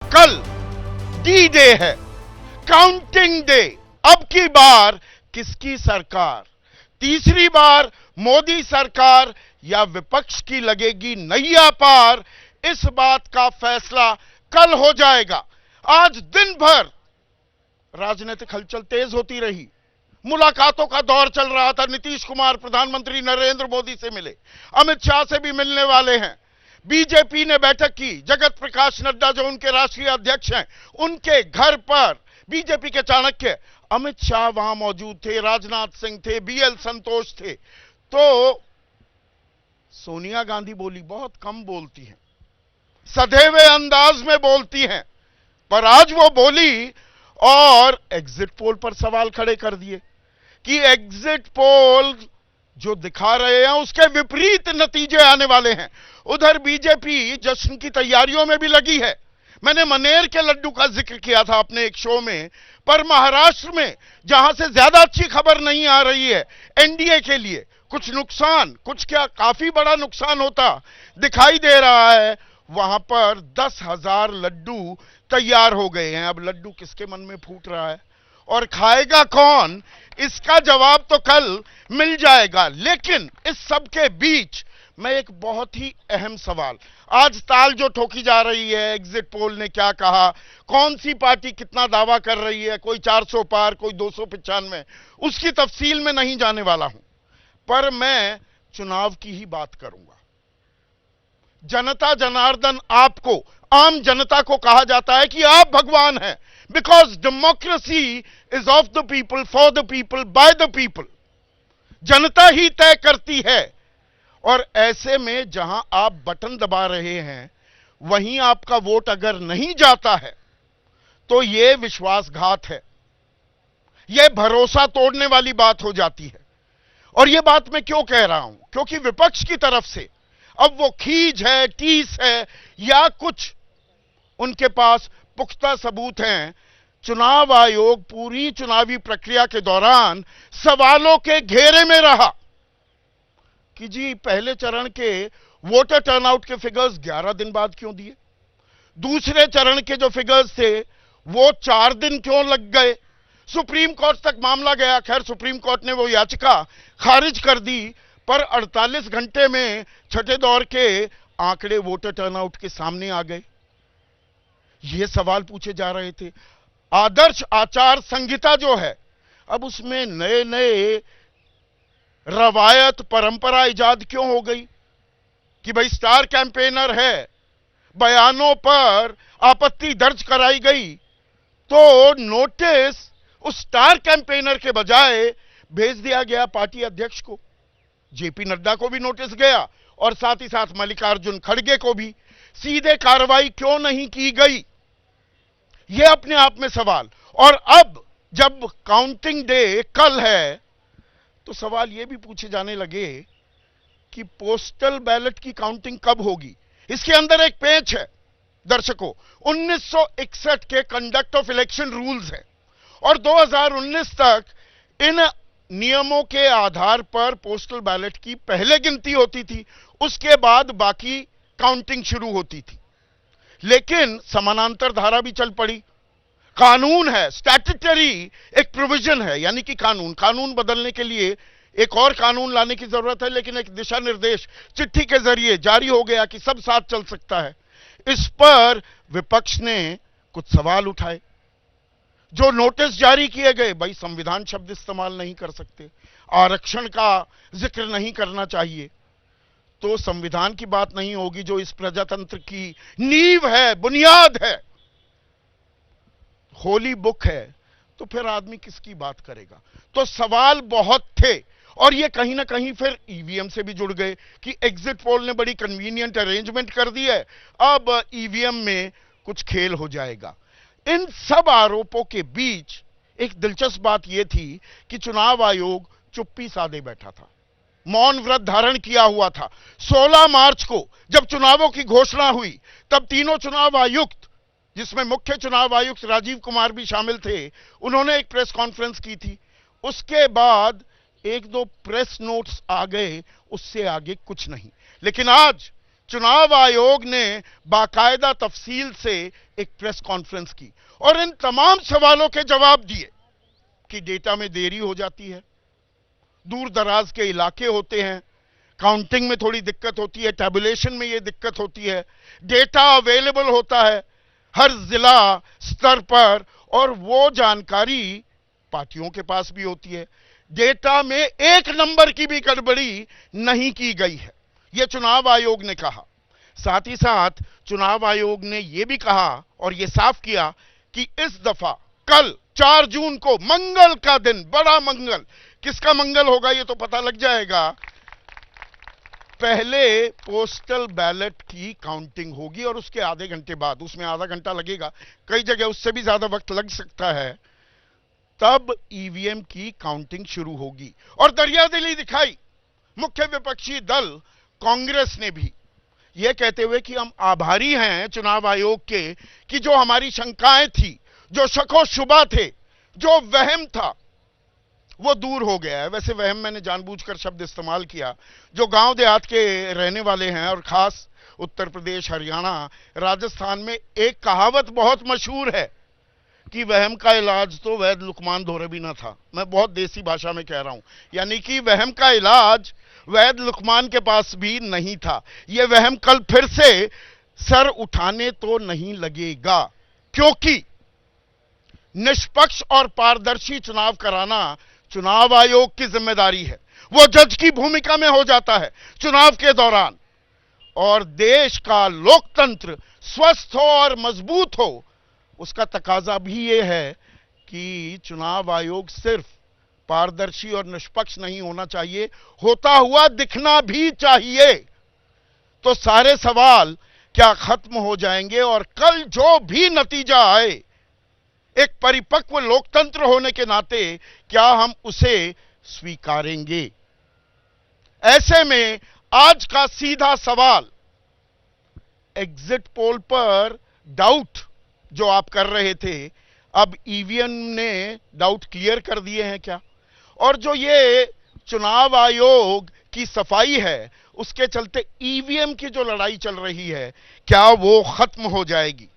कल D day है, counting day. अब की बार किसकी सरकार? तीसरी बार मोदी सरकार या विपक्ष की लगेगी नैया पार? इस बात का फैसला कल हो जाएगा। आज दिन भर राजनीतिक हलचल तेज होती रही, मुलाकातों का दौर चल रहा था। नीतीश कुमार प्रधानमंत्री नरेंद्र मोदी से मिले, अमित शाह से भी मिलने वाले हैं। बीजेपी ने बैठक की, जगत प्रकाश नड्डा जो उनके राष्ट्रीय अध्यक्ष हैं, उनके घर पर बीजेपी के चाणक्य अमित शाह वहां मौजूद थे, राजनाथ सिंह थे, बीएल संतोष थे। तो सोनिया गांधी बोली, बहुत कम बोलती हैं, सधेवे अंदाज में बोलती हैं, पर आज वो बोली और एग्जिट पोल पर सवाल खड़े कर दिए कि एग्जिट पोल जो दिखा रहे हैं उसके विपरीत नतीजे आने वाले हैं। उधर बीजेपी जश्न की तैयारियों में भी लगी है। मैंने मनेर के लड्डू का जिक्र किया था अपने एक शो में, पर महाराष्ट्र में जहां से ज्यादा अच्छी खबर नहीं आ रही है एनडीए के लिए, कुछ नुकसान, कुछ क्या काफी बड़ा नुकसान होता दिखाई दे रहा है। वहां पर 10,000 लड्डू तैयार हो गए हैं। अब लड्डू किसके मन में फूट रहा है और खाएगा कौन, इसका जवाब तो कल मिल जाएगा। लेकिन इस सब के बीच मैं एक बहुत ही अहम सवाल, आज ताल जो ठोकी जा रही है, एग्जिट पोल ने क्या कहा, कौन सी पार्टी कितना दावा कर रही है, कोई 400 पार, कोई 295, उसकी तफसील में नहीं जाने वाला हूं, पर मैं चुनाव की ही बात करूंगा। जनता जनार्दन, आपको, आम जनता को कहा जाता है कि आप भगवान हैं, because democracy is of the people, for the people, by the people. जनता ही तय करती है। और ऐसे में जहां आप बटन दबा रहे हैं वहीं आपका वोट अगर नहीं जाता है तो यह विश्वासघात है, यह भरोसा तोड़ने वाली बात हो जाती है। और यह बात मैं क्यों कह रहा हूं? क्योंकि विपक्ष की तरफ से अब वो खीज है, टीस है, या कुछ उनके पास पुख्ता सबूत हैं। चुनाव आयोग पूरी चुनावी प्रक्रिया के दौरान सवालों के घेरे में रहा कि जी पहले चरण के वोटर टर्नआउट के फिगर्स 11 दिन बाद क्यों दिए, दूसरे चरण के जो फिगर्स थे वो 4 दिन क्यों लग गए। सुप्रीम कोर्ट तक मामला गया, खैर सुप्रीम कोर्ट ने वो याचिका खारिज कर दी, पर 48 घंटे में छठे दौर के आंकड़े वोटर टर्नआउट के सामने आ गए। ये सवाल पूछे जा रहे थे। आदर्श आचार संहिता जो है, अब उसमें नए नए रवायत, परंपरा इजाद क्यों हो गई कि भाई स्टार कैंपेनर है, बयानों पर आपत्ति दर्ज कराई गई तो नोटिस उस स्टार कैंपेनर के बजाय भेज दिया गया पार्टी अध्यक्ष को। जेपी नड्डा को भी नोटिस गया और साथ ही साथ मल्लिकार्जुन खड़गे को भी। सीधे कार्रवाई क्यों नहीं की गई, यह अपने आप में सवाल। और अब जब काउंटिंग डे कल है तो सवाल यह भी पूछे जाने लगे कि पोस्टल बैलेट की काउंटिंग कब होगी। इसके अंदर एक पेच है दर्शकों, 1961 के कंडक्ट ऑफ इलेक्शन रूल्स है और 2019 तक इन नियमों के आधार पर पोस्टल बैलेट की पहले गिनती होती थी, उसके बाद बाकी काउंटिंग शुरू होती थी। लेकिन समानांतर धारा भी चल पड़ी। कानून है, स्टैट्यूटरी एक प्रोविजन है, यानी कि कानून बदलने के लिए एक और कानून लाने की जरूरत है, लेकिन एक दिशा निर्देश चिट्ठी के जरिए जारी हो गया कि सब साथ चल सकता है। इस पर विपक्ष ने कुछ सवाल उठाए। जो नोटिस जारी किए गए, भाई संविधान शब्द इस्तेमाल नहीं कर सकते, आरक्षण का जिक्र नहीं करना चाहिए, तो संविधान की बात नहीं होगी जो इस प्रजातंत्र की नींव है, बुनियाद है, होली बुक है, तो फिर आदमी किसकी बात करेगा। तो सवाल बहुत थे और ये कहीं ना कहीं फिर ईवीएम से भी जुड़ गए कि एग्जिट पोल ने बड़ी कन्वीनियंट अरेंजमेंट कर दी है, अब ईवीएम में कुछ खेल हो जाएगा। इन सब आरोपों के बीच एक दिलचस्प बात यह थी कि चुनाव आयोग चुप्पी साधे बैठा था, मौन व्रत धारण किया हुआ था। 16 मार्च को जब चुनावों की घोषणा हुई तब तीनों चुनाव आयुक्त, जिसमें मुख्य चुनाव आयुक्त राजीव कुमार भी शामिल थे, उन्होंने एक प्रेस कॉन्फ्रेंस की थी। उसके बाद एक दो प्रेस नोट्स आ गए, उससे आगे कुछ नहीं। लेकिन आज चुनाव आयोग ने बाकायदा तफसील से एक प्रेस कॉन्फ्रेंस की और इन तमाम सवालों के जवाब दिए कि डेटा में देरी हो जाती है, दूर दराज के इलाके होते हैं, काउंटिंग में थोड़ी दिक्कत होती है, टैबुलेशन में यह दिक्कत होती है, डेटा अवेलेबल होता है हर जिला स्तर पर और वो जानकारी पार्टियों के पास भी होती है। डेटा में एक नंबर की भी गड़बड़ी नहीं की गई है, यह चुनाव आयोग ने कहा। साथ ही साथ चुनाव आयोग ने यह भी कहा और यह साफ किया कि इस दफा कल 4 जून को मंगल का दिन, बड़ा मंगल, किसका मंगल होगा यह तो पता लग जाएगा, पहले पोस्टल बैलेट की काउंटिंग होगी और उसके आधे घंटे बाद, उसमें आधा घंटा लगेगा, कई जगह उससे भी ज्यादा वक्त लग सकता है, तब ईवीएम की काउंटिंग शुरू होगी। और दरियादिली दिखाई मुख्य विपक्षी दल कांग्रेस ने भी, यह कहते हुए कि हम आभारी हैं चुनाव आयोग के कि जो हमारी शंकाएं थी, जो शको शुबा थे, जो वहम था, वो दूर हो गया है। वैसे वहम मैंने जानबूझकर शब्द इस्तेमाल किया। जो गांव देहात के रहने वाले हैं और खास उत्तर प्रदेश, हरियाणा, राजस्थान में एक कहावत बहुत मशहूर है कि वहम का इलाज तो वैद लुकमान धोरे भी ना था। मैं बहुत देसी भाषा में कह रहा हूं, यानी कि वहम का इलाज वैद लुकमान के पास भी नहीं था। यह वहम कल फिर से सर उठाने तो नहीं लगेगा, क्योंकि निष्पक्ष और पारदर्शी चुनाव कराना चुनाव आयोग की जिम्मेदारी है। वो जज की भूमिका में हो जाता है चुनाव के दौरान, और देश का लोकतंत्र स्वस्थ हो और मजबूत हो, उसका तकाजा भी ये है कि चुनाव आयोग सिर्फ पारदर्शी और निष्पक्ष नहीं होना चाहिए, होता हुआ दिखना भी चाहिए। तो सारे सवाल क्या खत्म हो जाएंगे और कल जो भी नतीजा आए, एक परिपक्व लोकतंत्र होने के नाते क्या हम उसे स्वीकारेंगे? ऐसे में आज का सीधा सवाल, एग्जिट पोल पर डाउट जो आप कर रहे थे, अब ईवीएम ने डाउट क्लियर कर दिए हैं क्या? और जो ये चुनाव आयोग की सफाई है, उसके चलते ईवीएम की जो लड़ाई चल रही है, क्या वो खत्म हो जाएगी?